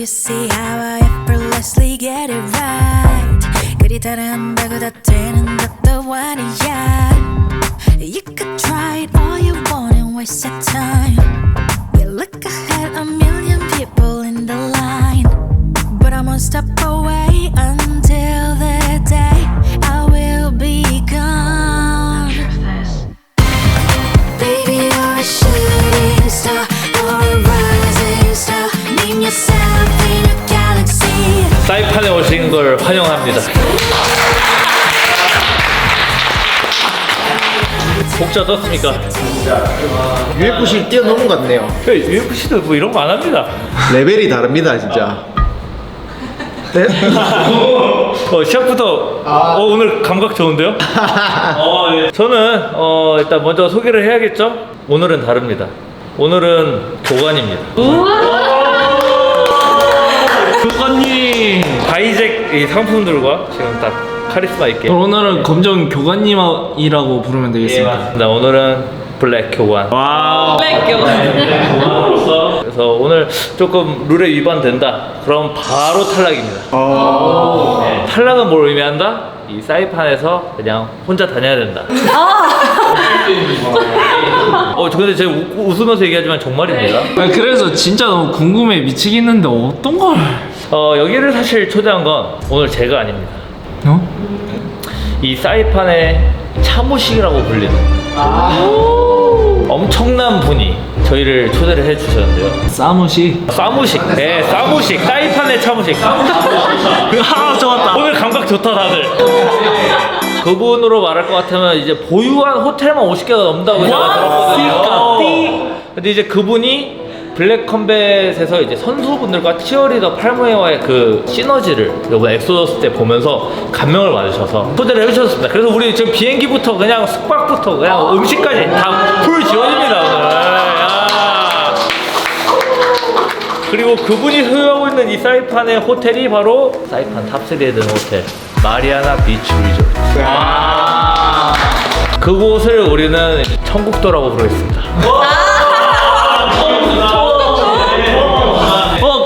You see how I effortlessly get it right. 그리 따라한다고 다 되는 것도 아니야. You could try it all you want and waste your time. You look ahead a million people in the line, but I'm one step away until the day I will be gone. Baby, you're a shooting star, you're a rising star. Name yourself in a galaxy. 사이판에 오신 걸 환영합니다. 복자 떴습니까? UFC 뛰어넘은 것 같네요. UFC도 뭐 이런 거 안 합니다. 레벨이 다릅니다, 진짜. 네? 시작부터 오늘 감각 좋은데요? 예. 저는 일단 먼저 소개를 해야겠죠? 오늘은 다릅니다. 오늘은 교관입니다. 교관님. 바이잭 이 상품들과 지금 딱 카리스마 있게. 오늘은 검정 교관님이라고 부르면 되겠습니다. 맞습니다. 오늘은 블랙 교관. 와. 블랙 교관. 교관으로서 그래서 오늘 조금 룰에 위반된다. 그럼 바로 탈락입니다. 네, 탈락은 뭘 의미한다? 이 사이판에서 그냥 혼자 다녀야 된다. 근데 제가 웃으면서 얘기하지만 정말입니다. 그래서 진짜 너무 궁금해 미치겠는데 어떤 걸? 여기를 사실 초대한 건 오늘 제가 아닙니다. 이 사이판의 차무식이라고 불리는 엄청난 분이 저희를 초대를 해주셨는데요. 사무시. 사무식. 네, 사무식. 사이판의 차무식. 좋았다. 오늘 감각 좋다 다들. 그분으로 말할 것 같으면 이제 보유한 호텔만 50개가 넘는다고 제가 들었거든요. 근데 이제 그분이 블랙컴뱃에서 이제 선수분들과 치어리더 팔무회와의 그 시너지를 이번 엑소더스 때 보면서 감명을 받으셔서 초대를 해주셨습니다. 그래서 우리 지금 비행기부터 그냥 숙박부터 그냥 음식까지 다 풀 지원입니다 오늘. 그리고 그분이 소유하고 있는 이 사이판의 호텔이 바로 사이판 탑3에 드는 호텔 마리아나 비치 리조트. 그곳을 우리는 천국도라고 부르겠습니다.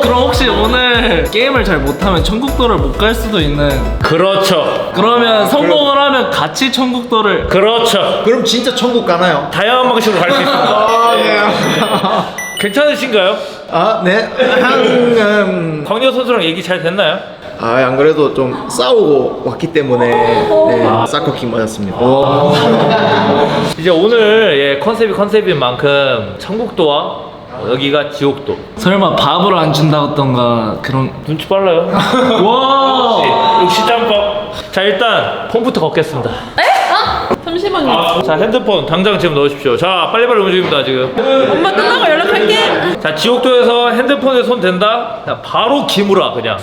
그럼 혹시 오늘 게임을 잘 못하면 천국도를 못 갈 수도 있는. 그렇죠. 그러면 성공을 하면 같이 천국도를. 그렇죠. 그럼 진짜 천국 가나요? 다양한 방식으로 갈 수 있습니다. 네. 괜찮으신가요? 네. 광여 선수랑 얘기 잘 됐나요? 안 그래도 좀 싸우고 왔기 때문에 네, 사커킥 맞았습니다. 이제 오늘 컨셉인 만큼 천국도와 여기가 지옥도. 설마 밥을 안 준다던가 그런. 눈치 빨라요. 와. 역시 짬밥. 자, 일단 폰부터 걷겠습니다. 잠시만요. 자, 핸드폰 당장 지금 넣으십시오. 자, 빨리빨리 움직입니다 지금. 엄마 끝나고 연락할게. 자, 지옥도에서 핸드폰에 손 댄다. 자, 바로 기무라 그냥.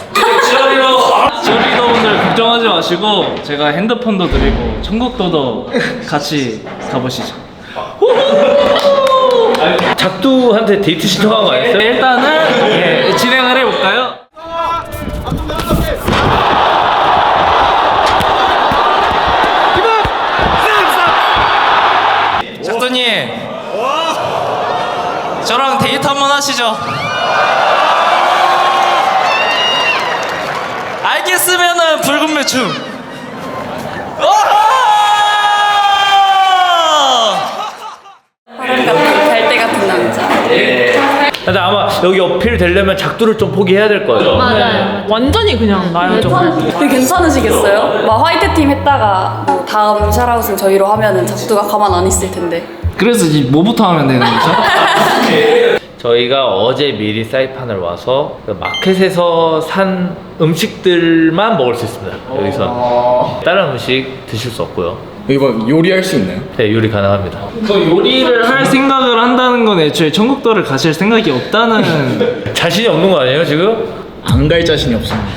저희도 오늘 걱정하지 마시고 제가 핸드폰도 드리고 천국도도 같이 가보시죠. 작두한테 데이트 신청한 거 아니었어요? 일단은 진행을 해볼까요? 작두님, 저랑 데이트 한번 하시죠. 알겠으면은 붉은 매춤. 바람 같은 갈대 같은 남자. 근데 아마 여기 어필 되려면 작두를 좀 포기해야 될 거예요. 맞아요. 완전히 그냥 나야죠. 되게 괜찮으시겠어요? 막 화이트 팀 했다가 뭐 다음 샤라웃은 저희로 하면은 작두가 가만 안 있을 텐데. 그래서 이제 뭐부터 하면 되는 거죠? 저희가 어제 미리 사이판을 와서 그 마켓에서 산 음식들만 먹을 수 있습니다. 여기서 다른 음식 드실 수 없고요. 이거 요리할 수 있나요? 네, 요리 가능합니다. 그 요리를 할 생각을 한다는 건 애초에 천국도를 가실 생각이 없다는. 자신이 없는 거 아니에요 지금? 안 갈 자신이 없습니다.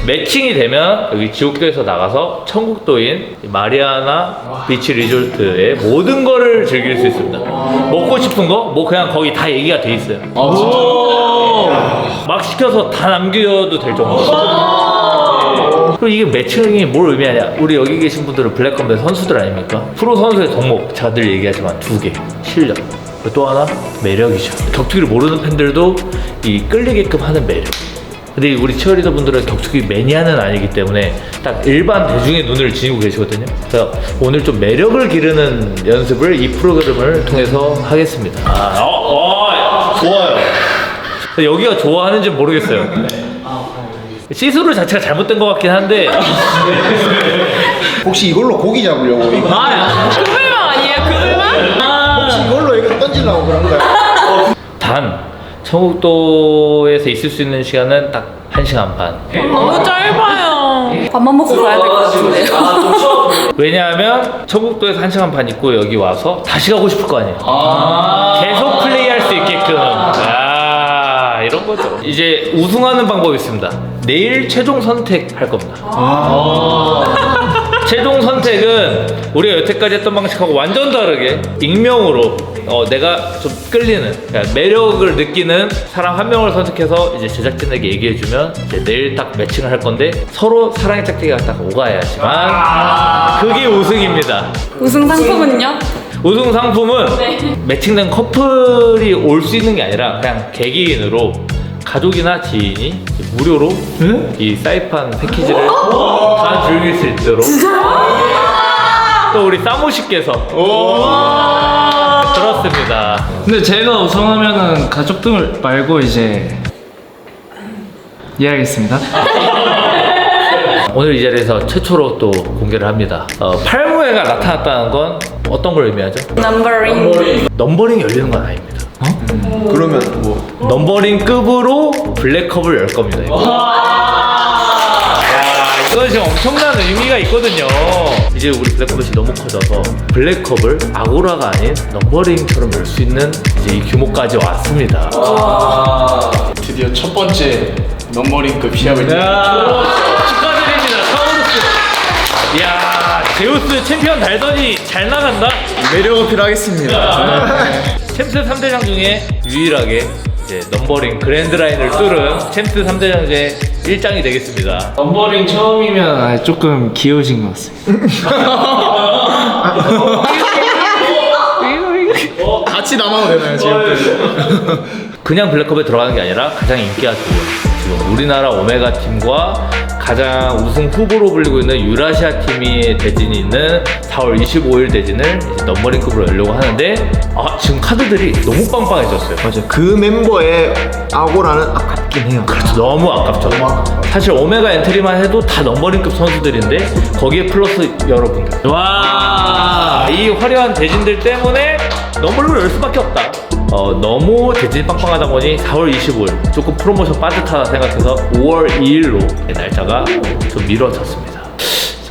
매칭이 되면 여기 지옥도에서 나가서 천국도인 마리아나 비치 리조트의 모든 거를 즐길 수 있습니다. 먹고 싶은 거? 뭐 그냥 거기 다 얘기가 돼 있어요. 막 시켜서 다 남겨도 될 정도. 그리고 이게 매칭이 뭘 의미하냐? 우리 여기 계신 분들은 블랙컴뱃 선수들 아닙니까? 프로 선수의 덕목, 제가 늘 얘기하지만 2개, 실력. 그리고 또 하나, 매력이죠. 격투기를 모르는 팬들도 이 끌리게끔 하는 매력. 근데 우리 치어리더 분들은 격투기 매니아는 아니기 때문에 딱 일반 대중의 눈을 지니고 계시거든요. 그래서 오늘 좀 매력을 기르는 연습을 이 프로그램을 통해서 하겠습니다. 좋아요. 여기가 좋아하는지는 모르겠어요. 시스루 자체가 잘못된 것 같긴 한데 혹시 이걸로 고기 잡으려고? 그물망 아니에요? 그물망? 혹시 이걸로 이거 던지려고 그런가요? 단 천국도에서 있을 수 있는 시간은 딱 1시간 반. 너무 짧아요. 밥만 먹고 가야 될 것 같은데요. 왜냐하면 천국도에서 1시간 반 있고 여기 와서 다시 가고 싶을 거 아니에요. 계속 플레이할 수 있게끔. 이런 거죠. 이제 우승하는 방법이 있습니다. 내일 최종 선택할 겁니다. 최종 선택은 우리가 여태까지 했던 방식하고 완전 다르게 익명으로 내가 좀 끌리는, 그러니까 매력을 느끼는 사람 한 명을 선택해서 이제 제작진에게 얘기해주면 이제 내일 딱 매칭을 할 건데 서로 사랑의 짝대기가 딱 오가야지만 그게 우승입니다. 우승 상품은요? 우승 상품은 매칭된 커플이 올 수 있는 게 아니라 그냥 개개인으로 가족이나 지인이 무료로 이 사이판 패키지를 다 즐길 수 있도록 또 우리 사모씨께서 그렇습니다. 근데 제가 우승하면은 가족들 말고 이제 이해하겠습니다. 오늘 이 자리에서 최초로 또 공개를 합니다. 팔무회가 나타났다는 건 어떤 걸 의미하죠? 넘버링. 넘버링이 열리는 건 아닙니다. 그러면 뭐 넘버링급으로 블랙컵을 열 겁니다. 이거. 이건 지금 엄청난 의미가 있거든요. 이제 우리 블랙컵이 너무 커져서 블랙컵을 아고라가 아닌 넘버링처럼 열 수 있는 이제 이 규모까지 왔습니다. 드디어 첫 번째 넘버링급 시합을 축하드립니다. 타우루스. 이야, 제우스 챔피언 달더니 잘 나간다. 매력 어필하겠습니다. 챔스 3대장 중에 유일하게 이제 넘버링 그랜드라인을 뚫은 챔스 3대장 중에 1장이 되겠습니다. 넘버링 처음이면 조금 귀여우신 것 같습니다. 같이 남아도 되나요 지금? 그냥 블랙컵에 들어가는 게 아니라 가장 인기가 좋은 지금 우리나라 오메가 팀과 가장 우승 후보로 불리고 있는 유라시아 팀이 대진이 있는 4월 25일 대진을 이제 넘버링급으로 열려고 하는데 지금 카드들이 너무 빵빵해졌어요. 맞아. 그 멤버의 아고라는 아깝긴 해요. 그렇죠. 너무 아깝죠. 사실 오메가 엔트리만 해도 다 넘버링급 선수들인데 거기에 플러스 여러분들. 와, 이 화려한 대진들 때문에 넘버링을 열 수밖에 없다. 너무 대진이 빵빵하다 보니 4월 25일 조금 프로모션 빠듯하다 생각해서 5월 2일로 날짜가 좀 미뤄졌습니다.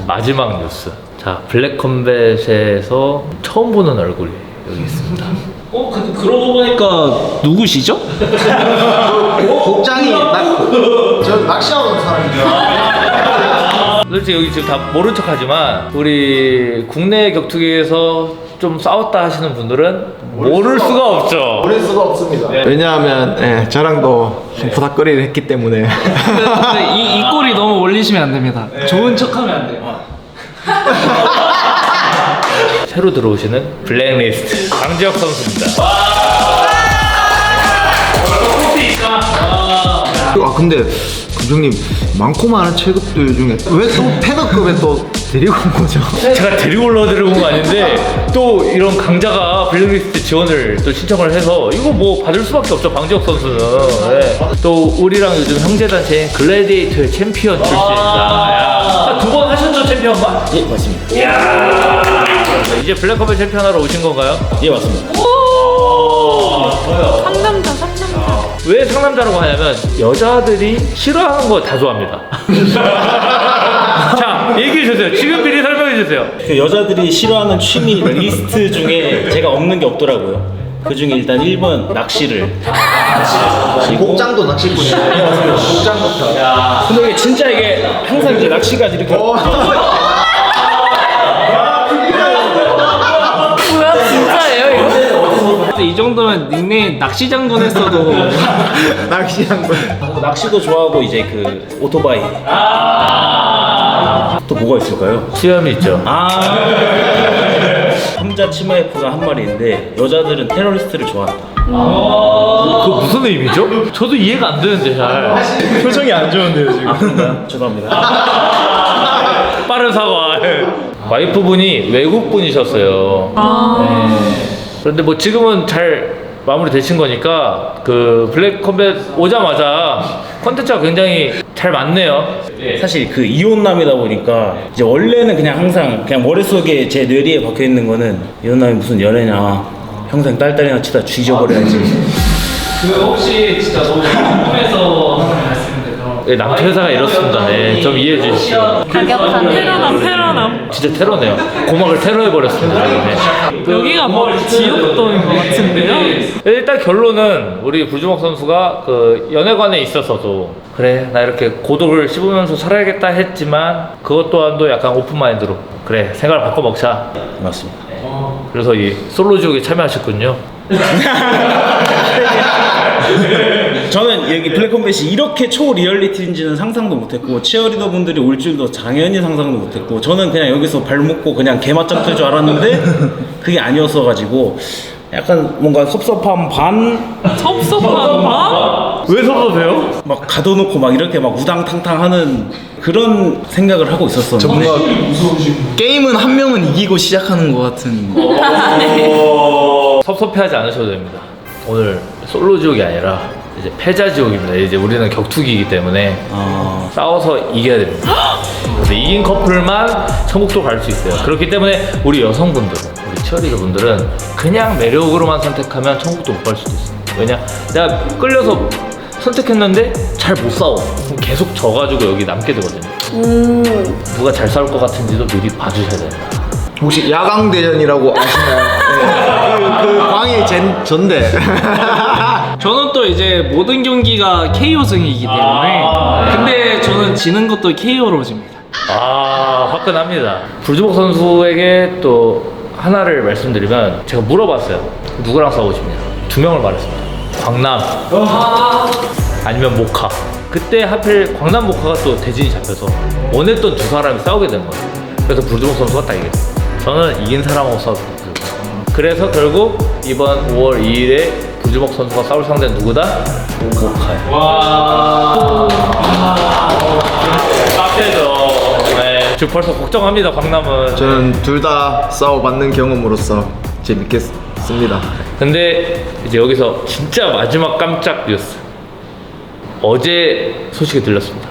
마지막 뉴스. 자, 블랙컴뱃에서 처음 보는 얼굴이 여기 있습니다. 근데 그러고 보니까 누구시죠? 복장이 저 낚시하러 온 사람이죠. 솔직히 여기 지금 다 모른 척 하지만 우리 국내 격투기에서 좀 싸웠다 하시는 분들은 모를 수가 없죠. 모를 수가 없습니다. 왜냐하면 저랑도 좀 부닥거리를 했기 때문에. 근데 이 꼴이 너무 올리시면 안 됩니다. 좋은 척하면 안 돼요. 새로 들어오시는 블랙리스트 강지혁 선수입니다. 근데 감독님 많고 많은 체급들 중에 왜 또 패더급에 또 데리고 온 거죠? 제가 데리고 올라드리고 온 거 아닌데 또 이런 강자가 블랙리스트 지원을 또 신청을 해서 이거 뭐 받을 수밖에 없죠. 강지혁 선수는. 네. 또 우리랑 요즘 형제단체인 글래디에이터의 챔피언 출신입니다. 2번 하셨죠, 챔피언만? 예, 맞습니다. 이야, 이제 블랙컵의 챔피언 하러 오신 건가요? 예, 맞습니다. 오, 좋아요. 상남자. 왜 상남자라고 하냐면 여자들이 싫어하는 거 다 좋아합니다. 자, 얘기해 주세요. 지금 미리 설명해 주세요. 그 여자들이 싫어하는 취미 리스트 중에 제가 없는 게 없더라고요. 그 중에 일단 1번 낚시를. 복장도 낚시꾼이에요. 복장부터. 근데 이게 진짜 이게 항상 이제 낚시가 이렇게 뭐야 진짜예요 이거? 근데 이 정도면 닉네임 낚시장군 했어도 낚시한 거. 낚시도 좋아하고 이제 그 오토바이. 또 뭐가 있을까요? 수염이 있죠. 남자 치마이프가 한 말인데 여자들은 테러리스트를 좋아한다. 그거 무슨 의미죠? 저도 이해가 안 되는데 잘. 표정이 안 좋은데요 지금. 아 그런가요? 죄송합니다. 빠른 사과. 와이프분이 외국분이셨어요. 네. 그런데 뭐 지금은 잘 마무리되신 거니까 그 블랙 컴뱃 오자마자 컨텐츠가 굉장히 잘 맞네요. 사실 그 이혼남이다 보니까 이제 원래는 그냥 항상 그냥 머릿속에 제 뇌리에 박혀 있는 거는 이혼남이 무슨 연애냐 평생 딸딸이나 치다 죽여버려야지. 그 혹시 진짜 너무 궁금해서 하는 말씀인데 네, 남회사가 이렇습니다. 네, 좀 이해해 주십시오. 가격한 테러남. 진짜 테러네요. 고막을 테러해버렸습니다. 네. 여기가 뭐 지옥도인 것 같은데요? 일단 결론은 우리 불주먹 선수가 그 연애관에 있어서도 그래 나 이렇게 고독을 씹으면서 살아야겠다 했지만 그것 또한도 약간 오픈마인드로 그래 생각을 바꿔 먹자. 맞습니다. 그래서 이 솔로지옥에 참여하셨군요. 저는 여기 블랙컴뱃이 이렇게 초리얼리티인지는 상상도 못했고 치어리더 분들이 올 줄도 당연히 상상도 못했고 저는 그냥 여기서 발 묶고 그냥 개맞짱 뜰 줄 알았는데 그게 아니었어가지고 약간 뭔가 섭섭함 반 섭섭한 밤? 왜 섭섭해요? 막 가둬놓고 막 이렇게 막 우당탕탕 하는 그런 생각을 하고 있었었는데 게임은 한 명은 이기고 시작하는 것 같은. 섭섭해하지 않으셔도 됩니다. 오늘 솔로지옥이 아니라 이제 패자지옥입니다. 이제 우리는 격투기이기 때문에 싸워서 이겨야 됩니다. 그래서 이긴 커플만 천국도 갈 수 있어요. 그렇기 때문에 우리 여성분들은 우리 치어리더 분들은 그냥 매력으로만 선택하면 천국도 못 갈 수도 있어요. 왜냐? 내가 끌려서 선택했는데 잘 못 싸워. 그럼 계속 져가지고 여기 남게 되거든요. 누가 잘 싸울 것 같은지도 미리 봐주셔야 됩니다. 혹시 야광대전이라고 아시나요? 네. 그 광희 전대. 저는 또 이제 모든 경기가 KO 승이기 때문에 근데 저는 지는 것도 KO로 집니다. 화끈합니다. 불주먹 선수에게 또 하나를 말씀드리면 제가 물어봤어요. 누구랑 싸우고 싶냐? 2명을 말했습니다. 광남 아니면 모카. 그때 하필 광남 모카가 또 대진이 잡혀서 원했던 두 사람이 싸우게 된 거예요. 그래서 불주먹 선수가 딱 이겼어요. 저는 이긴 사람하고 싸웠거든요. 그래서 결국 이번 5월 2일에 불주먹 선수가 싸울 상대는 누구다? 모카예요. 와. 빡세죠. 네. 지금 벌써 걱정합니다, 광남은. 저는 둘 다 싸워봤는 경험으로서 재밌겠습니다. 근데 이제 여기서 진짜 마지막 깜짝 뉴스. 어제 소식이 들렸습니다.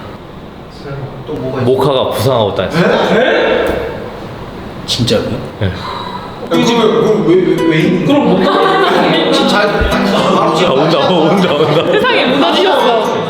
모카가 부상하고 다녔어요. 진짜로요? 온다. 세상에 무너지셨어.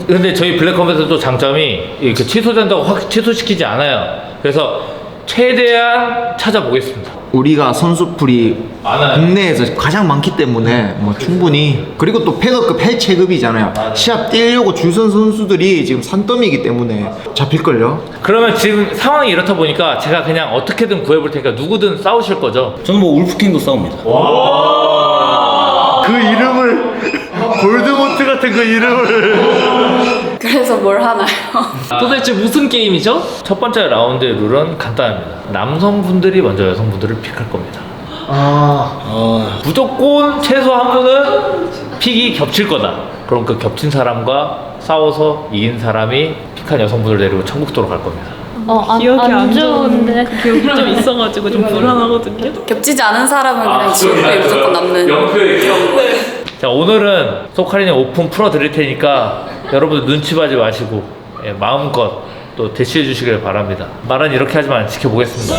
근데 저희 블랙컴뱃은 또 장점이 이렇게 취소된다고 확 취소시키지 않아요. 그래서 최대한 찾아보겠습니다. 우리가 선수풀이 많아요. 국내에서 가장 많기 때문에 뭐 충분히 그리고 또 패더급 해체급이잖아요. 시합 뛰려고 줄 선 선수들이 지금 산더미이기 때문에 잡힐걸요. 그러면 지금 상황이 이렇다 보니까 제가 그냥 어떻게든 구해볼 테니까 누구든 싸우실 거죠? 저는 뭐 울프킹도 싸웁니다. 그 이름을 볼드모트 같은 그 이름을 그래서 뭘 하나요? 도대체 무슨 게임이죠? 첫 번째 라운드의 룰은 간단합니다. 남성분들이 먼저 여성분들을 픽할 겁니다. 무조건 최소 한 분은 픽이 겹칠 거다. 그럼 그 겹친 사람과 싸워서 이긴 사람이 픽한 여성분을 데리고 천국도로 갈 겁니다. 기억이 안 좋은데 기억이 좀 있어가지고 좀 불안하거든요. 겹치지 않은 사람은 그냥 지옥에 무조건 남는 그런 거예요. 자, 오늘은 소카리님 오픈 풀어 드릴 테니까 여러분들 눈치 봐지 마시고 마음껏 또 대시해 주시길 바랍니다. 말은 이렇게 하지만 지켜보겠습니다.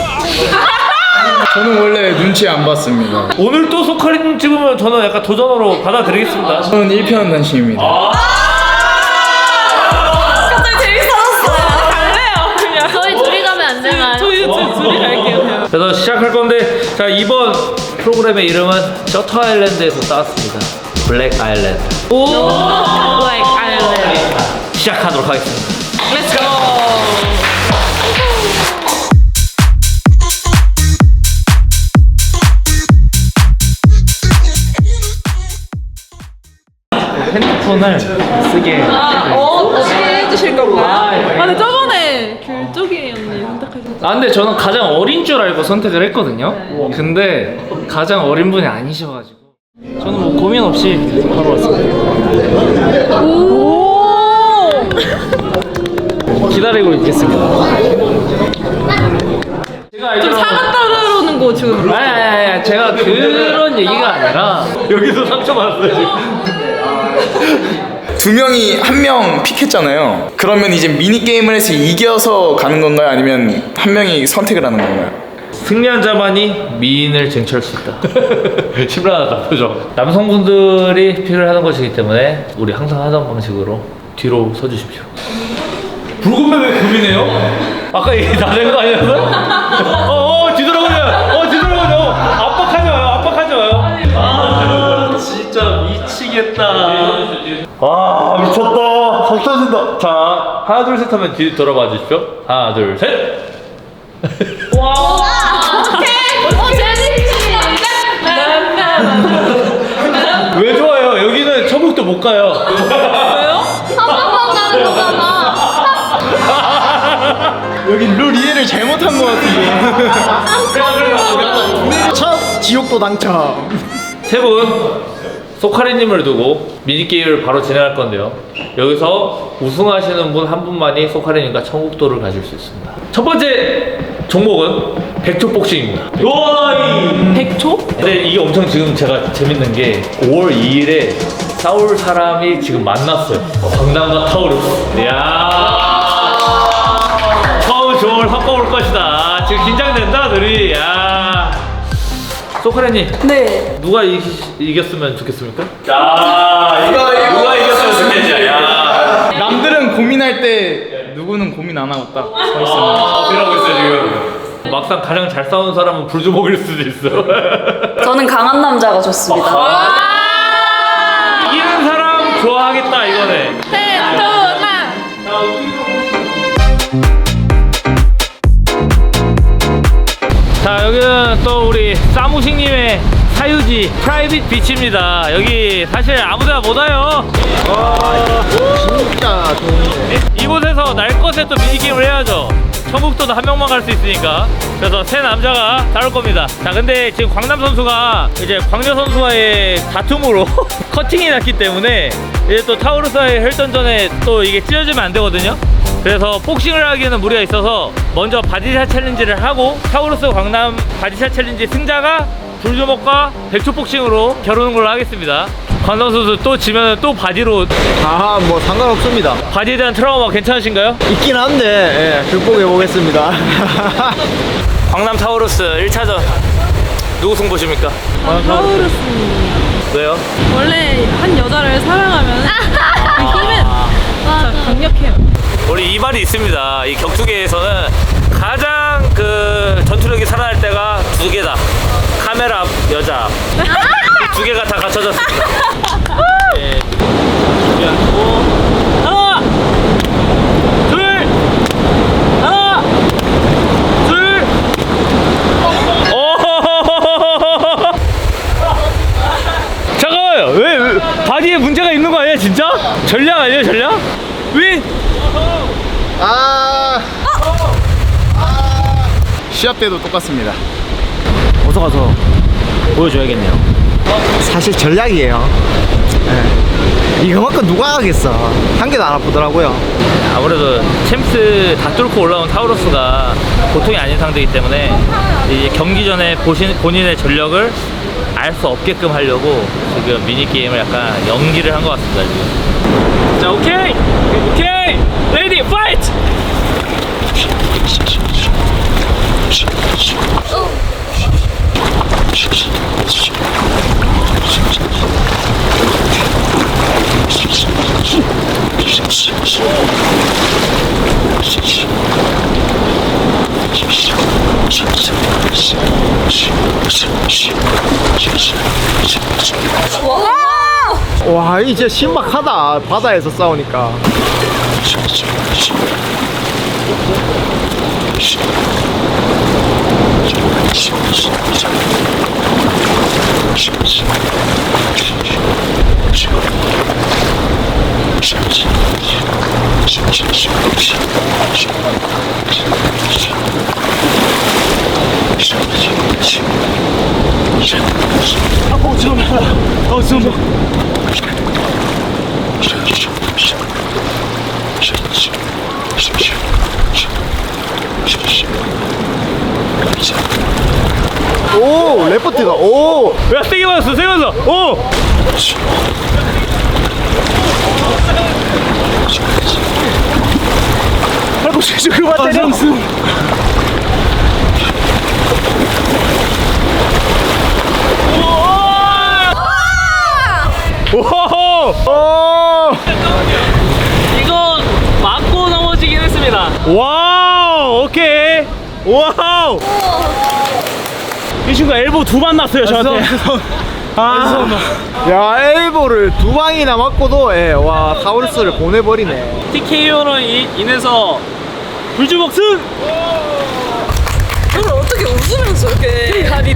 저는 원래 눈치 안 봤습니다. 오늘 또 소카리님 찍으면 저는 약간 도전으로 받아들이겠습니다. 저는 1편 단심입니다. 갑자기 재밌어졌어요. 갈래요 그냥. 저희 둘이 가면 안 되나요? 저희 둘이 갈게요 그냥. 그래서 시작할 건데 자 이번 프로그램의 이름은 셔터 아일랜드에서 따왔습니다. 블랙 아일랜드. 오. Black Island. 시작하도록 하겠습니다. Let's go. 핸드폰을 쓰게. 어떻게 해주실 건가요? 아 근데 저번에 귤쪽이 언니 선택하셨죠? 아 근데 저는 가장 어린 줄 알고 선택을 했거든요. 근데 가장 어린 분이 아니셔가지고 저는 뭐 고민 없이 바로 왔습니다. 오. 기다리고 있겠습니다. 제가 좀 알기로는 사과 따르는 거 지금. 아니 제가 그런 얘기가 아니라 여기서 상처받았어요 지금. 두 명이 한 명 픽했잖아요. 그러면 이제 미니 게임을 해서 이겨서 가는 건가요? 아니면 한 명이 선택을 하는 건가요? 승리한 자만이 미인을 쟁취할 수 있다. 심란하다 표정. 남성분들이 필요를 하는 것이기 때문에 우리 항상 하던 방식으로 뒤로 서주십시오. 붉은 왜 고민해요? 아까 얘기 다 된 거 아니었어? 뒤돌아보냐? 뒤돌아보냐? 압박하지 마요. 압박하지 마요. 아 진짜 미치겠다. 와 미쳤다. 석 터진다. 자 하나 둘 셋 하면 뒤 돌아봐 주십시오. 하나 둘 셋. 왜 좋아요? 여기는 천국도 못 가요. 여기 룰 이해를 잘못한 것 같은데. 첫 지옥도 당첨. 세 분 소카리님을 두고 미니게임을 바로 진행할 건데요. 여기서 우승하시는 분 한 분만이 소카리님과 천국도를 가실 수 있습니다. 첫 번째 종목은 백초복싱입니다. 백초? 근데 이게 엄청 지금 제가 재밌는 게 5월 2일에 싸울 사람이 지금 만났어요. 강남과 타우르스. 이야. 처음 조언을 섞어볼 것이다. 지금 긴장된다, 둘이. 야. 소카리님. 네. 누가 이겼으면 좋겠습니까? 누가 이겼으면 좋겠냐. 야. 남들은 고민할 때 누구는 고민 안 하고 딱 서 있습니다. 이러고 있어 지금. 막상 가장 잘 싸우는 사람은 불주먹일 수도 있어. 저는 강한 남자가 좋습니다. 이기는 사람 좋아하겠다 이거네. 태토나. 자 여기는 또 우리 사무식님의 사유지 프라이빗 비치입니다. 여기 사실 아무데나 못 와요. 진짜 좋은데. 이곳에서 날 것에 또 미니게임을 해야죠. 천국도도 한 명만 갈 수 있으니까. 그래서 세 남자가 싸울 겁니다. 자 근데 지금 광남 선수가 이제 광녀 선수와의 다툼으로 커팅이 났기 때문에 이제 또 타우르스와의 혈전전에 또 이게 찢어지면 안 되거든요. 그래서 복싱을 하기에는 무리가 있어서 먼저 바디샷 챌린지를 하고 타우르스 광남 바디샷 챌린지 승자가 불주먹과 백초복싱으로 겨루는 걸로 하겠습니다. 광남 선수 또 지면 또 바디로. 뭐 상관없습니다. 바디에 대한 트라우마 괜찮으신가요? 있긴 한데 극복해 보겠습니다. 광남 타우루스 1차전 누구 승부십니까? 타우르스. 왜요? 원래 한 여자를 사랑하면 그 힘은 진짜 강력해요. 우리 이 말이 있습니다. 이 격투계에서는 가장 그 전투력이 살아날 때가 두 개다. 카메라 앞, 여자 앞. 두 개가 다 갖춰졌습니다. 예. 준비하고 하나, 둘, 하나, 둘. 오. 잠깐만요. 왜 바디에 문제가 있는 거 아니야 진짜? 전략 아니에요 전략? 왜? 시합 때도 똑같습니다. 어서 가서 보여줘야겠네요. 사실 전략이에요. 이거만큼 누가 하겠어. 한 개도 안 아프더라고요. 아무래도 챔스 다 뚫고 올라온 타우루스가 보통이 아닌 상대이기 때문에 이 경기 전에 본인의 전력을 알 수 없게끔 하려고 지금 미니게임을 약간 연기를 한 것 같습니다 지금. 자 오케이 레디 파이트. 와, 이 진짜 신박하다. 바다에서 싸우니까. 오, 레프트가 오. 야, 세게 맞았어, 세게 맞았어. 오. 아이고, 그만 때려. 오! 이거 맞고 넘어지긴 했습니다. 와우, 오케이. 와우. 이 친구가 엘보 2번 났어요, 저한테. 아, 야, 엘보를 2방이나 맞고도 예, 와, 타우루스를 보내버리네. TKO로 인해서 불주먹 승! 저를 어떻게 웃으면서 이렇게 아니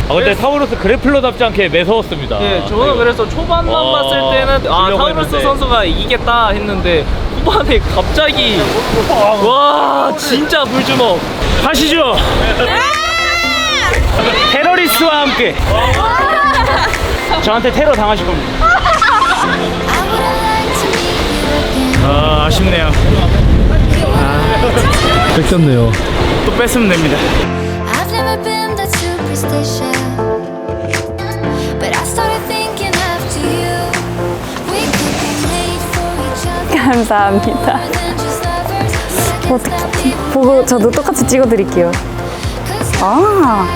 아, 근데 타우루스 그래플러답지 않게 매서웠습니다. 네, 저는 그래서 초반만 와, 봤을 때는 아 주려고 타우루스 했는데. 선수가 이기겠다 했는데 후반에 갑자기 와 진짜 불주먹 가시죠. 테러리스트와 함께. 저한테 테러 당하실 겁니다. 아, 아쉽네요. 뺏겼네요. 또 뺐으면 됩니다. I've never been that superstitious, but I started thinking after you. We could be made for each other. 감사합니다. More than just lovers. 어떻게 보고 저도 똑같이 찍어드릴게요. 아,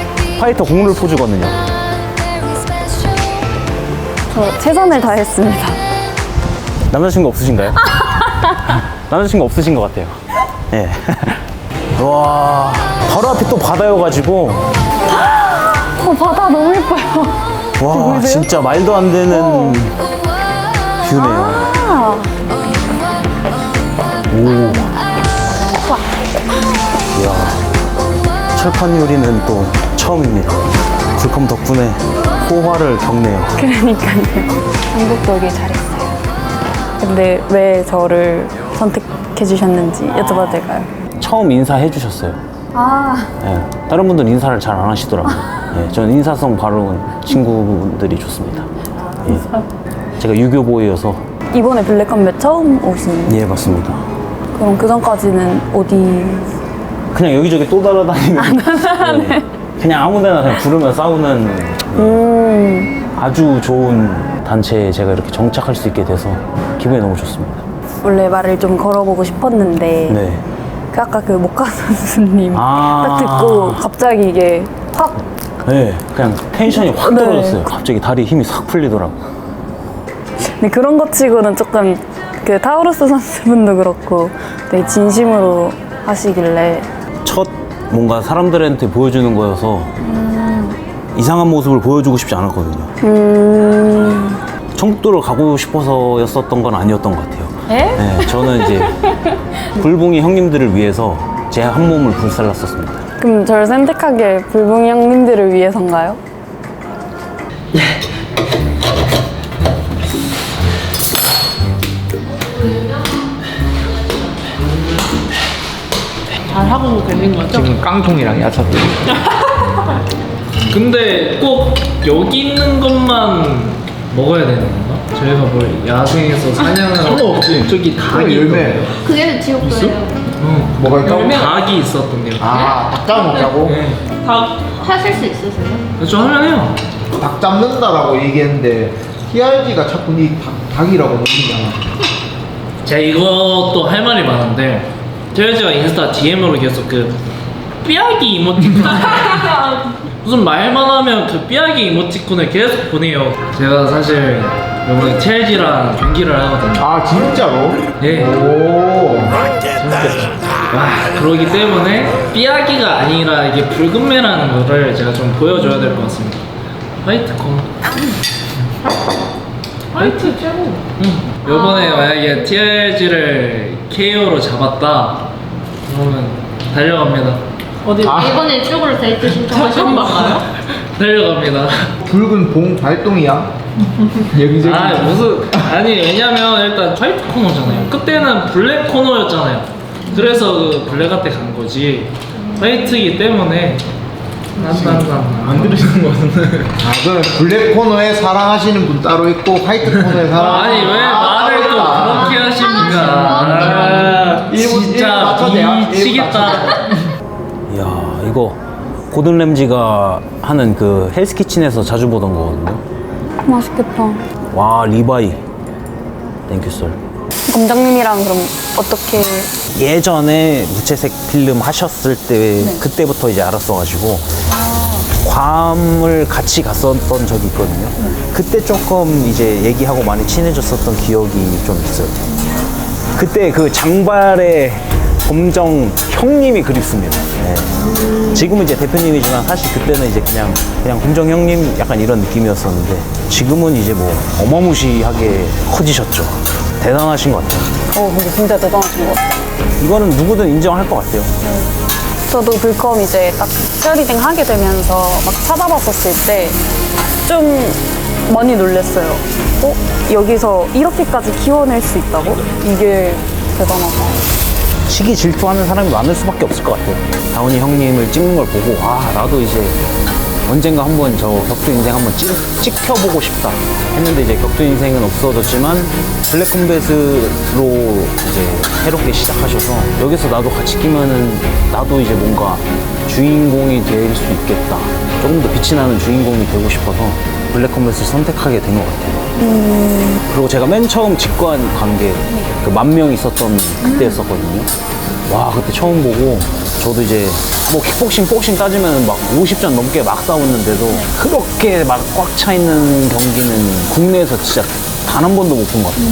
파이터 공룰 포즈거든요. Very special. 저 최선을 다했습니다. 남자친구 없으신가요? 남자친구 없으신 것 같아요. 예. 와, 바로 앞이 또 바다여가지고 바다 너무 예뻐요. 와 진짜 말도 안 되는 뷰네요. 오. 이야, 철판 요리는 또 처음입니다. 불컴 덕분에 호화를 겪네요. 그러니까요. 한국도 오길 잘했어요. 근데 왜 저를 선택해 주셨는지 여쭤봐도 될까요? 처음 인사해 주셨어요. 예, 다른 분들은 인사를 잘 안 하시더라고요. 예, 저는 인사성 바른 친구분들이 좋습니다. 예. 제가 유교보이여서. 이번에 블랙컴뱃 처음 오신. 예, 맞습니다. 그럼 그 전까지는 어디? 그냥 여기저기 또 따라다니는. 예, 그냥 아무데나 그냥 부르면 싸우는 아주 좋은 단체에 제가 이렇게 정착할 수 있게 돼서 기분이 너무 좋습니다. 원래 말을 좀 걸어보고 싶었는데 네. 그 아까 그 모카 선수님 아. 딱 듣고 갑자기 이게 확. 네, 그냥 텐션이 확 네. 떨어졌어요. 갑자기 다리 힘이 싹 풀리더라고요. 근데 그런 것 치고는 조금 그 타우루스 선수분도 그렇고 되게 진심으로 하시길래 첫 뭔가 사람들한테 보여주는 거여서 이상한 모습을 보여주고 싶지 않았거든요. 청북도를 가고 싶어서였었던 건 아니었던 것 같아요. 네, 저는 이제 불붕이 형님들을 위해서 제 한 몸을 불살랐었습니다. 그럼 저를 선택하게 불붕이 형님들을 위해서인가요? 잘하고 되는 거죠? 지금 깡통이랑 야차도. 근데 꼭 여기 있는 것만 먹어야 되는 건가? 저희가 뭘 야생에서 사냥을 상관없지. 저기 닭이 열매. 있던데요. 그게 지옥도예요. 뭐가 있다고? 닭이 있었던데요. 아, 닭 잡아먹자고? 네. 닭 하실 수 있으세요? 저 하면 해요. 닭 잡는다라고 얘기했는데 TRG가 자꾸 니 닭이라고 놀리잖아. 제가 이것도 할 말이 많은데 제가 인스타 DM으로 계속 그 삐약이 이모티콘 무슨 말만 하면 그 삐약이 이모티콘을 계속 보내요. 제가 사실 이번에 TLG랑 경기를 하거든요. 아, 진짜로? 네. 오. 그러기 때문에 삐약이가 아니라 이게 붉은 매라는 거를 제가 좀 보여줘야 될 것 같습니다. 화이트 컴. 화이트 최고. 요번에 만약에 TRG를 KO로 잡았다 그러면 달려갑니다. 어디? 이번에 이쪽으로 데이트 신청하시는 건가요? 달려갑니다. 붉은 봉 발동이야. 여기저기. 아 무슨 아니 왜냐면 일단 화이트 코너잖아요. 그때는 블랙 코너였잖아요. 그래서 그 블랙한테 간 거지. 화이트이기 때문에 안 들으시는 거 같은데. 아, 그럼 블랙 코너에 사랑하시는 분 따로 있고 화이트 코너에 아니 왜 말을 또 그렇게 하십니까? 아, 진짜 미치겠다. 이야 이거 고든 램지가 하는 그 헬스키친에서 자주 보던 거거든요. 맛있겠다. 와 리바이 땡큐 썰. 검정님이랑 그럼 어떻게? 예전에 무채색 필름 하셨을 때 그때부터 이제 알았어가지고 괌을 같이 갔었던 적이 있거든요. 그때 조금 이제 얘기하고 많이 친해졌었던 기억이 좀 있어요. 그때 그 장발의 검정 형님이 그립습니다. 네. 지금은 이제 대표님이지만 사실 그때는 이제 그냥 검정 형님 약간 이런 느낌이었었는데 지금은 이제 뭐 어마무시하게 커지셨죠. 대단하신 것 같아요. 근데 진짜 대단하신 것 같아요. 이거는 누구든 인정할 것 같아요. 저도 불컴 이제 딱 치어리딩 하게 되면서 막 찾아봤었을 때 좀 많이 놀랐어요. 여기서 이렇게까지 키워낼 수 있다고? 이게 대단하다. 시기 질투하는 사람이 많을 수밖에 없을 것 같아요. 다운이 형님을 찍는 걸 보고 나도 이제 언젠가 한번 저 격투 인생 한번 찍혀보고 싶다 했는데 이제 격투 인생은 없어졌지만 블랙컴뱃으로 이제 새롭게 시작하셔서 여기서 나도 같이 끼면은 나도 이제 뭔가 주인공이 될 수 있겠다. 조금 더 빛이 나는 주인공이 되고 싶어서 블랙컴뱃을 선택하게 된 것 같아요. 그리고 제가 맨 처음 직관 관계 그 10,000명 있었던 그때였었거든요. 와 그때 처음 보고 저도 이제 뭐 킥복싱, 복싱 따지면 막 50전 넘게 막 싸웠는데도 그렇게 막 꽉 차 있는 경기는 국내에서 진짜 단 한 번도 못 본 것 같아요.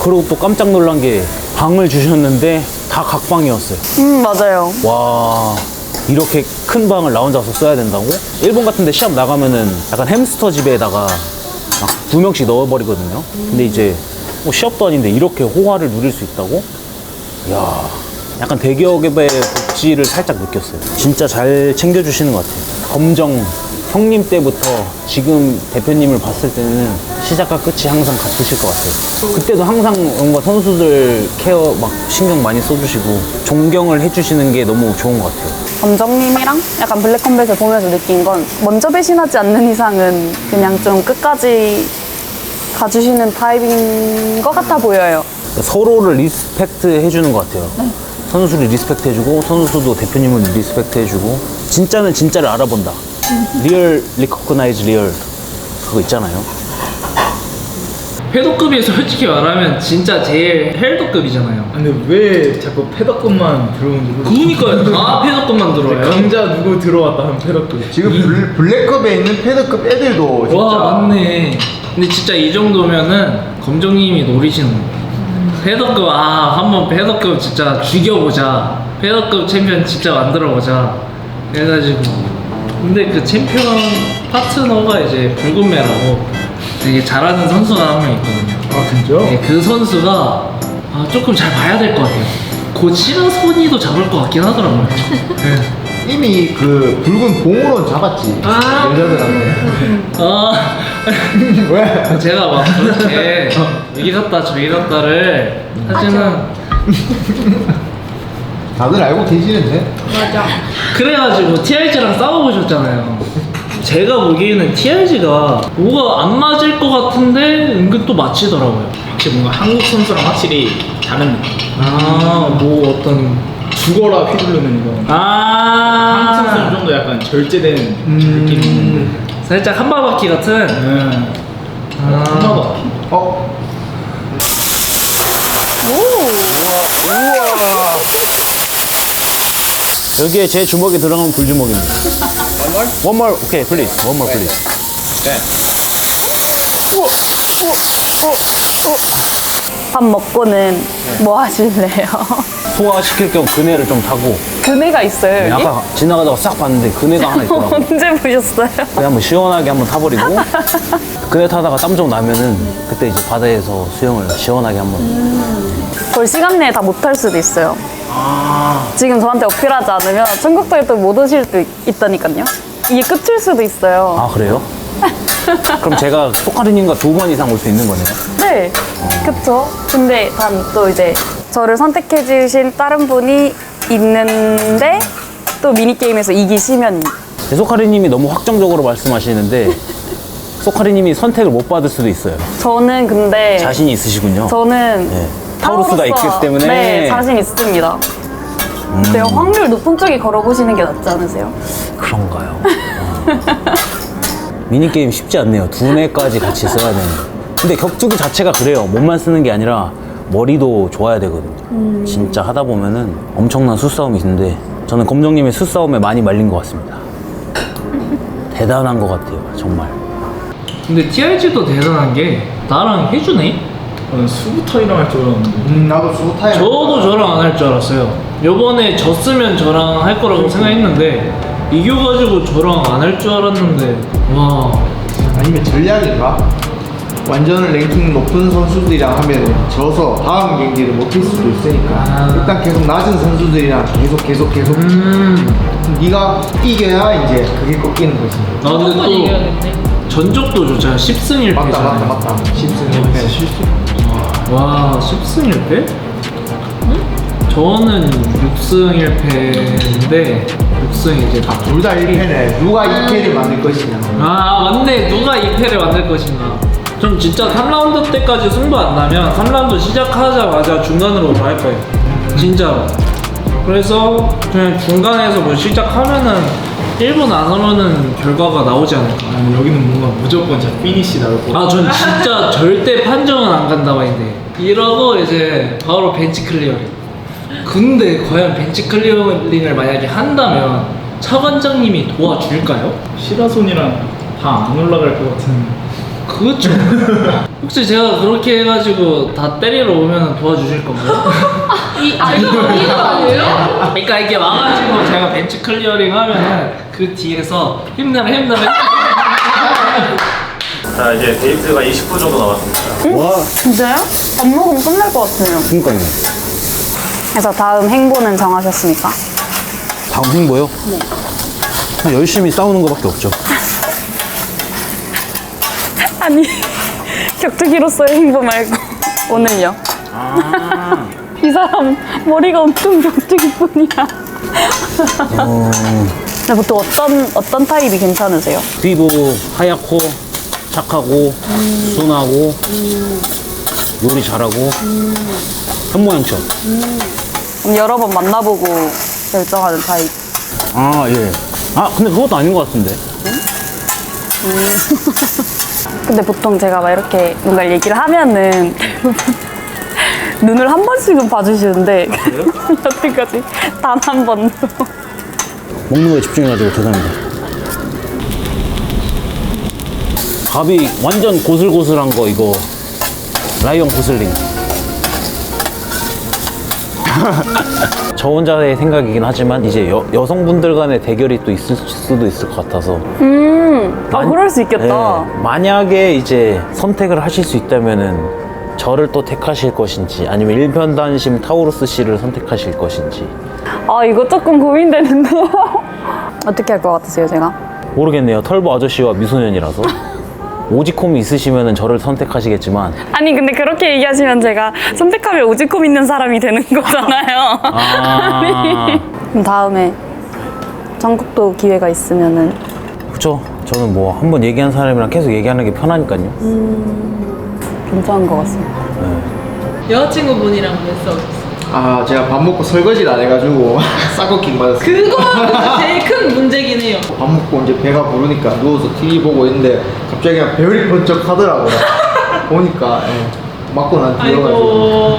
그리고 또 깜짝 놀란 게 방을 주셨는데 다 각방이었어요. 맞아요. 와 이렇게 큰 방을 나 혼자서 써야 된다고? 일본 같은 데 시합 나가면은 약간 햄스터 집에다가 막 2명씩 넣어버리거든요. 근데 이제 뭐 시합도 아닌데 이렇게 호화를 누릴 수 있다고? 이야 약간 대기업의 복지를 살짝 느꼈어요. 진짜 잘 챙겨주시는 것 같아요. 검정 형님 때부터 지금 대표님을 봤을 때는 시작과 끝이 항상 같으실 것 같아요. 그때도 항상 뭔가 선수들 케어 막 신경 많이 써주시고 존경을 해주시는 게 너무 좋은 것 같아요. 검정님이랑 약간 블랙컴뱃을 보면서 느낀 건 먼저 배신하지 않는 이상은 그냥 좀 끝까지 가주시는 타입인 것 같아 보여요. 서로를 리스펙트 해주는 것 같아요. 선수를 리스펙트 해주고 선수도 대표님을 리스펙트 해주고 진짜는 진짜를 알아본다. 리얼 리커그나이즈 리얼 그거 있잖아요. 패더급이 솔직히 말하면 진짜 제일 헬더급이잖아요. 근데 왜 자꾸 패더급만 들어오는지 모르겠어요. 그러니까요. 다 패더급만 들어와요. 강자 누구 들어왔다 하면 패더급. 지금 블랙급에 있는 패드급 애들도 진짜. 와 맞네. 근데 진짜 이 정도면은 검정님이 노리시는 거예요. 패더급 한번 패더급 진짜 죽여보자. 패더급 챔피언 진짜 만들어보자. 그래가지고 근데 그 챔피언 파트너가 이제 붉은매라고 되게 잘하는 선수가 한 명 있거든요. 아 진짜? 네, 그 선수가 조금 잘 봐야 될 것 같아요. 고치라 소니도 잡을 것 같긴 하더라고요. 네. 이미 그 붉은 봉으로는 잡았지. 여자들한테. 왜? 제가 막 그렇게 여기 갔다 저기 갔다를 하지는 다들 알고 계시는데. 맞아. 그래가지고 TRG랑 싸워보셨잖아요. 제가 보기에는 TRG가 뭐가 안 맞을 것 같은데 은근 또 맞히더라고요. 확실히 뭔가 한국 선수랑 확실히 다른 느낌. 뭐 어떤 죽어라 휘두르는 거. 한국 선수는 좀 더 약간 절제된 느낌이 있는데. 살짝 한바바퀴 같은. 한바바퀴. 여기에 제 주먹이 들어가면 불주먹입니다. One more? 오케이, please. One more, please. 밥 먹고는 뭐 하실래요? 소화시킬 겸 그네를 좀 타고 그네가 있어요, 여기? 아까 지나가다가 싹 봤는데 그네가 하나 있더라고. 언제 보셨어요? 그냥 한번 시원하게 한번 타버리고 그네 타다가 땀 좀 나면은 그때 이제 바다에서 수영을 시원하게 한번. 걸 시간 내에 다 못 탈 수도 있어요. 지금 저한테 어필하지 않으면 천국도에 또 못 오실 수도 있다니까요. 이게 끝일 수도 있어요. 아 그래요? 그럼 제가 소카리님과 2번 이상 올 수 있는 거네요? 네, 그쵸. 근데 단 또 이제 저를 선택해 주신 다른 분이 있는데 또 미니게임에서 이기시면. 소카리님이 너무 확정적으로 말씀하시는데 소카리님이 선택을 못 받을 수도 있어요. 저는 근데 자신이 있으시군요. 저는 네. 타우루스가 있기 때문에. 네, 자신 있습니다. 근데 확률 높은 쪽에 걸어보시는 게 낫지 않으세요? 그런가요? 미니게임 쉽지 않네요. 두뇌까지 같이 써야 되는. 근데 격투기 자체가 그래요. 몸만 쓰는 게 아니라 머리도 좋아야 되거든요. 진짜 하다 보면은 엄청난 수싸움이 있는데 저는 검정님의 수싸움에 많이 말린 것 같습니다. 대단한 것 같아요, 정말. 근데 TRG도 대단한 게 나랑 해주네? 저는 수부터이랑 할 줄 알았는데. 나도 수타임. 저도 저랑 안 할 줄 알았어요. 요번에 졌으면 저랑 할 거라고 생각했는데 이겨가지고 저랑 안 할 줄 알았는데 와. 아니면 전략인가? 완전 랭킹 높은 선수들이랑 하면 져서 다음 경기를 못 뛸 수도 있으니까 일단 계속 낮은 선수들이랑 계속 네가 이겨야 이제 그게 꺾이는 거지. 나 근데 또 전적도 좋잖아. 10승 1패잖아. 맞다 10승 1패. 와 10승 1패? 저는 6승 1패인데 6승 이제 둘 다 1패네. 누가 2패를 만들 것이냐. 아 맞네. 누가 2패를 만들 것인가. 전 진짜 3라운드 때까지 승부 안 나면 3라운드 시작하자마자 중간으로 갈 거예요. 진짜로. 그래서 그냥 중간에서 뭐 시작하면은 1분 안으로는 결과가 나오지 않을까. 아니, 여기는 뭔가 무조건 진짜 피니시 나올 거. 아 전 진짜 절대 판정은 안 간다 마인데 이러고 이제 바로 벤치 클리어링. 근데 과연 벤치 클리어링을 만약에 한다면 차관장님이 도와줄까요? 시라손이랑 다 안 올라갈 것 같은. 그렇죠. 혹시 제가 그렇게 해가지고 다 때리러 오면 도와주실 건가요? 이거 아니에요? 그러니까 이렇게 와가지고 제가 벤치 클리어링 하면은 그 뒤에서 힘내라. 자 이제 데이트가 20분 정도 남았습니다. 와, 진짜요? 밥 먹으면 끝날 것 같아요. 그니까요. 그래서 다음 행보는 정하셨습니까? 다음 행보요? 네. 그냥 열심히 싸우는 것밖에 없죠. 아니, 격투기로서의 행보 말고 오늘요. 이 사람 머리가 엄청 격투기뿐이야. 근데 보통 어떤 타입이 괜찮으세요? 피부 하얗고 착하고 순하고 요리 잘하고 현모양처. 그럼 여러 번 만나보고 결정하는 타입. 아 예. 아 근데 그것도 아닌 것 같은데. 근데 보통 제가 막 이렇게 뭔가 얘기를 하면은 눈을 한 번씩은 봐주시는데 여태까지 단 한 번도. 먹는 거에 집중해가지고 죄송합니다. 밥이 완전 고슬고슬한 거 이거 라이언 고슬링. 저 혼자의 생각이긴 하지만 이제 여성분들 간의 대결이 또 있을 수도 있을 것 같아서. 그럴 수 있겠다. 네, 만약에 이제 선택을 하실 수 있다면은 저를 또 택하실 것인지 아니면 일편단심 타우루스 씨를 선택하실 것인지. 아, 이거 조금 고민되는데요. 어떻게 할 것 같으세요, 제가? 모르겠네요. 털보 아저씨와 미소년이라서. 오지콤이 있으시면은 저를 선택하시겠지만. 아니, 근데 그렇게 얘기하시면 제가 선택하면 오지콤 있는 사람이 되는 거잖아요. 아. 그럼 다음에 전국도 기회가 있으면은. 그쵸. 저는 뭐 한 번 얘기한 사람이랑 계속 얘기하는 게 편하니까요. 괜찮은 것 같습니다. 여자친구분이랑 몇 싸우셨어요? 아 제가 밥 먹고 설거지를 안 해가지고 싸거킹 맞았어요. 그거 제일 큰 문제긴 해요. 밥 먹고 이제 배가 부르니까 누워서 TV 보고 있는데 갑자기 그냥 배열이 번쩍 하더라고요. 보니까 맞고 난 뒤여가지고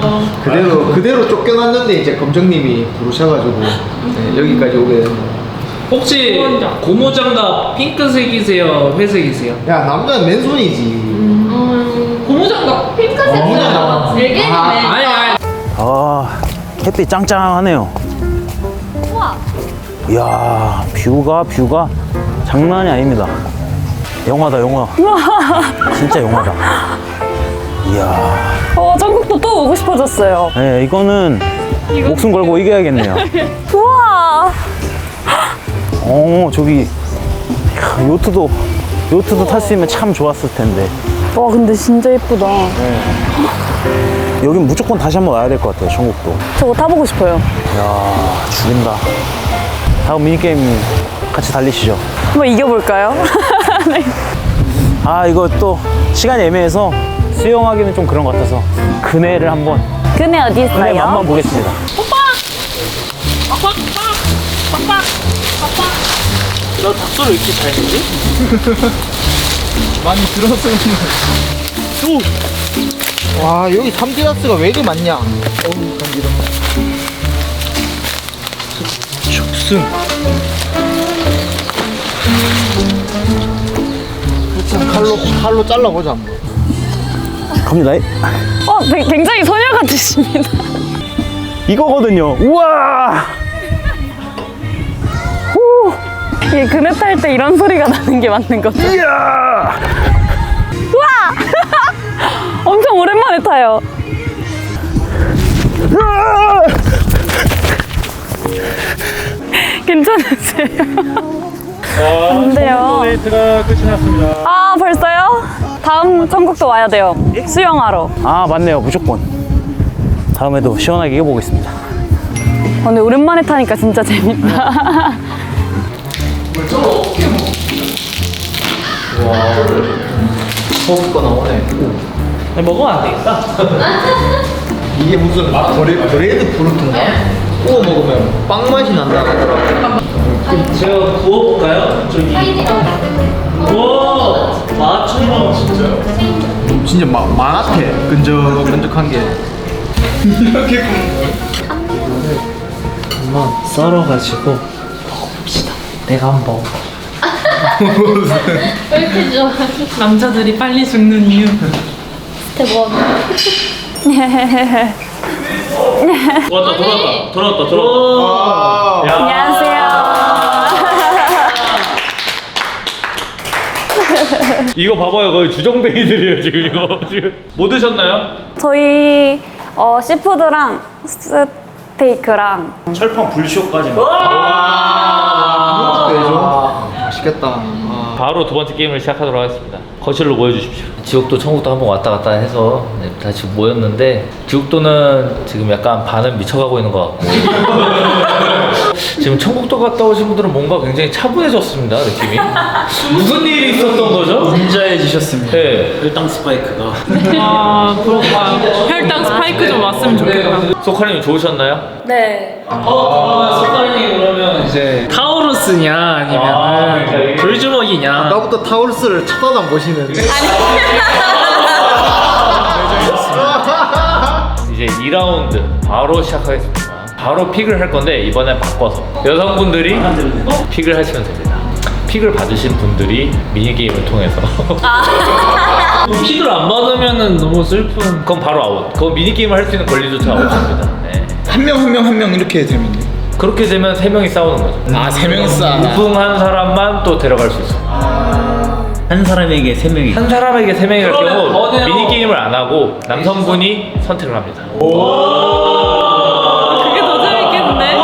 그대로 쫓겨났는데 이제 검정님이 부르셔가지고 여기까지 오게 됐네요. 혹시 고무장갑 핑크색이세요? 회색이세요? 야 남자는 맨손이지. 고무장갑 핑크색 고무장갑. 네 개네. 아니 아, 햇빛 짱짱하네요. 우와. 이야, 뷰가 장난이 아닙니다. 영화다, 영화. 진짜 영화다. 이야. 전국도 또 오고 싶어졌어요. 네, 이거는 목숨 걸고 이겨야겠네요. 우와. 저기 이야, 요트도 탈 수 있으면 참 좋았을 텐데. 와, 근데 진짜 예쁘다. 여긴 무조건 다시 한번 와야 될 것 같아요, 전국도. 저거 타보고 싶어요. 이야, 죽인다. 다음 미니게임 같이 달리시죠. 한번 이겨볼까요? 네. 아, 이거 또 시간이 애매해서 수영하기는 좀 그런 것 같아서 그네를 한번, 그네 어디 있어요? 그네 맛만 보겠습니다. 나 닭소리 왜 이렇게 잘 내지? 많이 들어서 와 여기 삼디라스가 왜 이리 많냐. 어우 간지러. 죽순. 칼로 잘라보자 한번. 갑니다. 굉장히 소녀 같으십니다. 이거거든요. 우와! 오! 이게 그네 탈 때 이런 소리가 나는 게 맞는 거죠? 이야! 우와! 엄청 오랜만에 타요. 괜찮으세요? 안 돼요. 데이트가 끝이 났습니다. 아, 벌써요? 다음 천국도 와야 돼요. 수영하러. 아, 맞네요. 무조건. 다음에도 시원하게 이겨보겠습니다. 근데 오랜만에 타니까 진짜 재밌다. 먹을 거 나오네. 먹으면 안 되겠다. 이게 무슨 브레드 프루트인가? 구워 먹으면 빵 맛이 난다고 하더라고. 제가 구워볼까요? 저기. 우와, 마처럼. 진짜요? 진짜 만화태 끈적끈적한 게. 이렇게 한번 썰어가지고 먹어봅시다. 내가 한번 먹어. 왜 이렇게 좋아? 남자들이 빨리 죽는 이유. 스텝 1. 돌아왔다. 안녕하세요. 이거 봐봐요, 거의 주정뱅이들이에요 지금 이거 지금. 뭐 드셨나요? 저희 시푸드랑 스테이크랑 철판 불쇼까지. 맛있겠다. 바로 두 번째 게임을 시작하도록 하겠습니다. 거실로 모여주십시오. 지옥도 천국도 한번 왔다 갔다 해서 다시 모였는데 지옥도는 지금 약간 반은 미쳐가고 있는 것 같고 지금 천국도 갔다 오신 분들은 뭔가 굉장히 차분해졌습니다, 느낌이. 무슨 일이 있었던 거죠? 인자해지셨습니다. 네. 혈당 스파이크가. 아, 그럴까요? 혈당 스파이크 좀 왔으면 좋겠다. 소카님 좋으셨나요? 네. 소카님 그러면 이제 타우루스냐 아니면 돌주먹이냐? 아까부터 타우르스를 쳐다도 안 보시는. 이제 2라운드 바로 시작하겠습니다. 바로 픽을 할 건데 이번엔 바꿔서 여성분들이 픽을 하시면 됩니다. 픽을 받으신 분들이 미니게임을 통해서 픽을 안 받으면은 너무 슬픈. 그건 바로 아웃. 그건 미니게임을 할 수 있는 권리조차 없습니다. 네. 한 명 이렇게 되면 돼요. 그렇게 되면 3명이 싸우는 거죠. 아, 3명이 싸나. 우승한 사람만 또 데려갈 수 있어요. 한 사람에게 3명이. 한 사람에게 3명이 갈 그러면 경우 뭐네요? 미니게임을 안 하고 남성분이 선택을 합니다. 그게 더 재밌겠는데?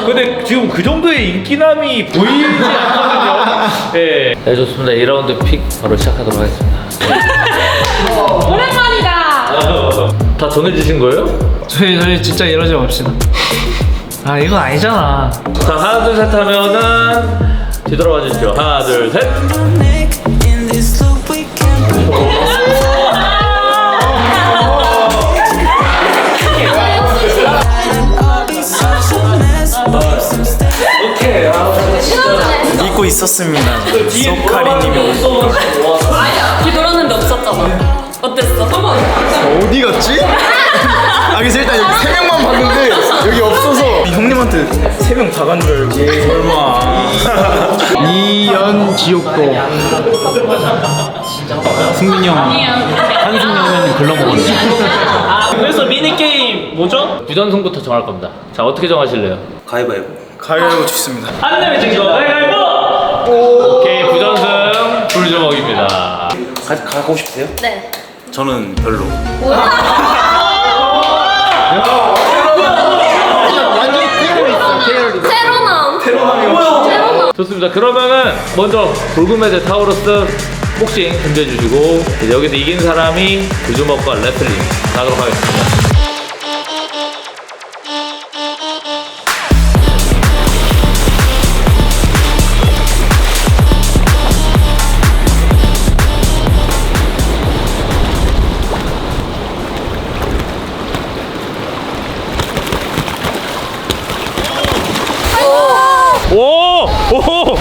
근데 지금 그 정도의 인기남이 보이지 않거든요. 네. 네, 좋습니다. 2라운드 픽 바로 시작하도록 하겠습니다. 오랜만이다! 다 정해지신 거예요? 저희 진짜 이러지 맙시다. 아, 이건 아니잖아. 자, 하나, 둘, 셋 하면은 뒤돌아봐 주시죠. 하나, 둘, 셋. 오케이. 믿고 있었습니다. 소카리님이 뒤돌았는데 없었잖아. 어땠어? 어디 갔지? 아 그래서 일단 여기 3명만 봤는데 여기 없어서 형님한테 3명 다 간 줄 알고. 설마. 이연 지옥도. 승민이 형, 한승민 형님 글러먹었네. 그래서 미니게임 뭐 뭐죠? 부전승부터 정할 겁니다. 자, 어떻게 정하실래요? 가위바위보. 가위바위보 좋습니다. 안 내면 진거 가위바위보. 오케이, 부전승 불주먹입니다. 가고 싶으세요? 네. 저는 별로. 테러남. 좋습니다. 그러면은 먼저 불금의 타우러스 복싱 준비해주시고 이제 여기서 이긴 사람이 부주먹과 레슬링 가도록 하겠습니다. 오! 오!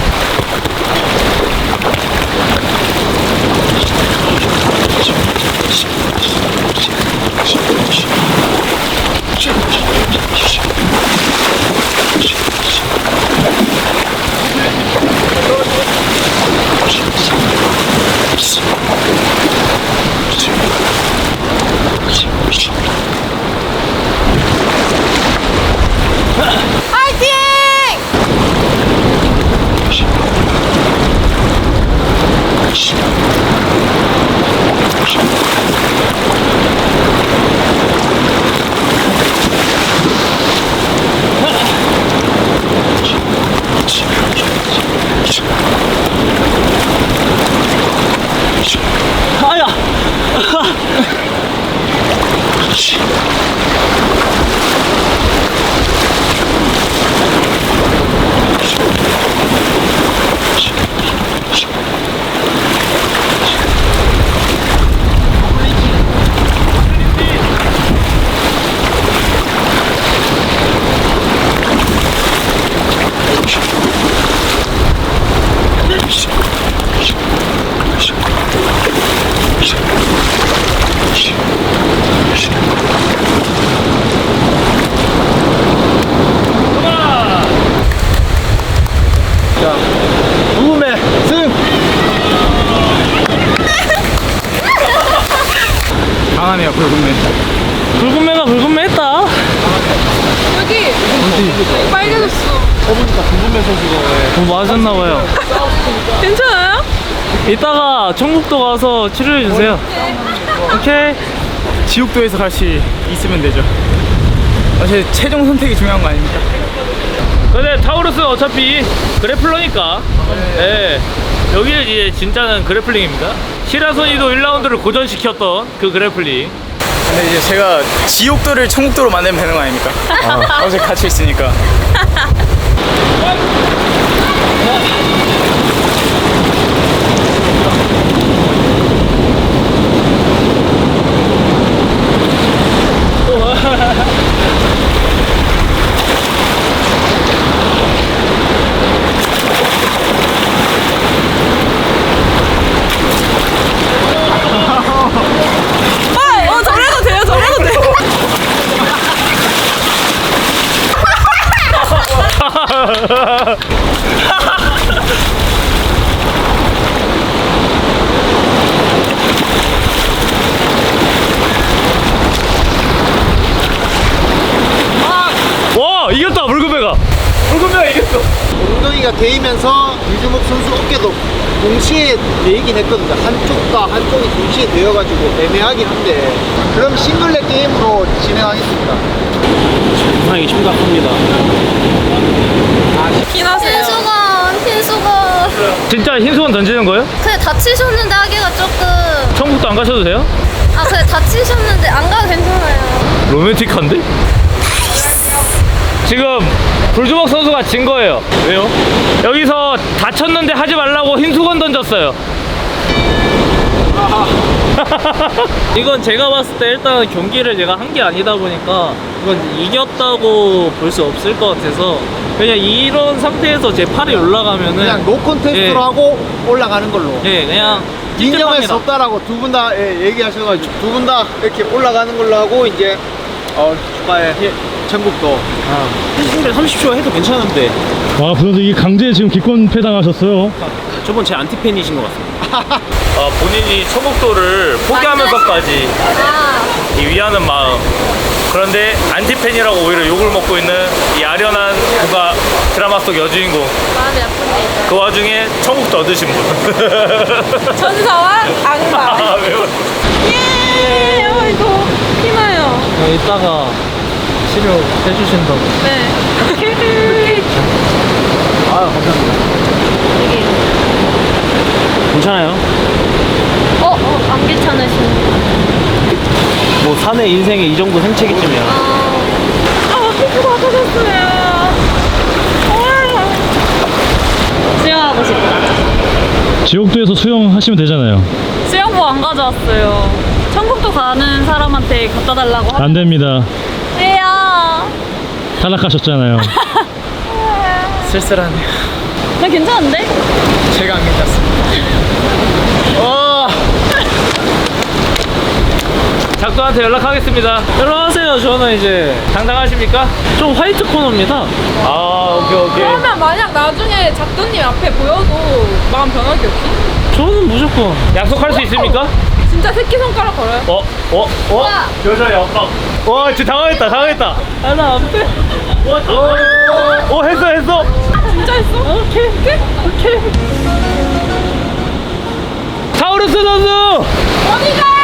강하네요, 불금맨. 불금매가 불금매 했다. 여기 빨개졌어. 저보니까 불금맨 선수가 맞았나봐요. 괜찮아요? 이따가 청국도 가서 치료해주세요. 오케이. 지옥도에서 갈 수 있으면 되죠. 사실 최종 선택이 중요한 거 아닙니까? 근데 타우러스 어차피 그래플러니까 네. 여기는 이제 진짜는 그래플링입니다. 시라소니도 1라운드를 고전시켰던 그 그래플링. 근데 이제 제가 지옥도를 천국도로 만들면 되는 거 아닙니까? 어제 같이 있으니까. 저래도 돼요, 저래도 돼요. 와, 이겼다 불금배가. 불금배가 이겼어. 엉덩이가 데이면서 유주목 선수 어깨도 동시에 데이긴 했거든요. 한쪽과 한쪽이 동시에 데여가지고 애매하긴 한데. 그럼 싱글렛 게임으로 진행하겠습니다. 상황이 심각합니다. 피나세요. 흰수건. 진짜 흰수건 던지는 거예요? 그래 다치셨는데 하기가 조금. 천국도 안 가셔도 돼요? 아 그래 다치셨는데 안 가도 괜찮아요. 로맨틱한데? 지금 불주먹 선수가 진 거예요. 왜요? 여기서 다쳤는데 하지 말라고 흰수건 던졌어요. 이건 제가 봤을 때 일단 경기를 제가 한 게 아니다 보니까 이건 이겼다고 볼 수 없을 것 같아서 그냥 이런 상태에서 제 팔이 올라가면은 그냥 노컨테스트로 예. 하고 올라가는 걸로. 예, 그냥 인정할 수 찝찝합니다. 없다라고 두 분 다 얘기하셔가지고 두 분 다 이렇게 올라가는 걸로 하고 이제 축하해 전국도. 30초 해도 괜찮은데 와, 부선수 이게 강제 지금 기권 패당하셨어요. 저번 제 안티팬이신 것 같습니다. 본인이 천국도를 포기하면서까지 이 위하는 마음. 그런데 안티팬이라고 오히려 욕을 먹고 있는 이 아련한 그가 드라마 속 여주인공. 마음이 아픈데. 그 와중에 천국도 얻으신 분. 천사와 악마. 아, 매워. 예, 이거 피나요. 이따가 치료해 주신다고. 네. 아 감사합니다. 괜찮아요? 안 괜찮으시네. 뭐 사내 인생의 이 정도 생채기쯤이야. 피부 다 터졌어요. 수영하고 싶다. 지옥도에서 수영하시면 되잖아요. 수영복 안 가져왔어요. 천국도 가는 사람한테 갖다 달라고 안 됩니다. 왜요? 탈락하셨잖아요. 쓸쓸하네요. 나 괜찮은데? 제가 안 괜찮습니다. 작두한테 연락하겠습니다. 들어가세요. 저는 이제 당당하십니까? 좀 화이트 코너입니다. 아, 오케이. 그러면 만약 나중에 작두님 앞에 보여도 마음 변하기 없지? 저는 무조건 약속할 수 있습니까? 진짜 새끼손가락 걸어요? 여자의 엇박. 와, 진짜 당황했다. 나 안 돼. 했어. 진짜 했어? 오케이. 타우루스 선수! 어디가?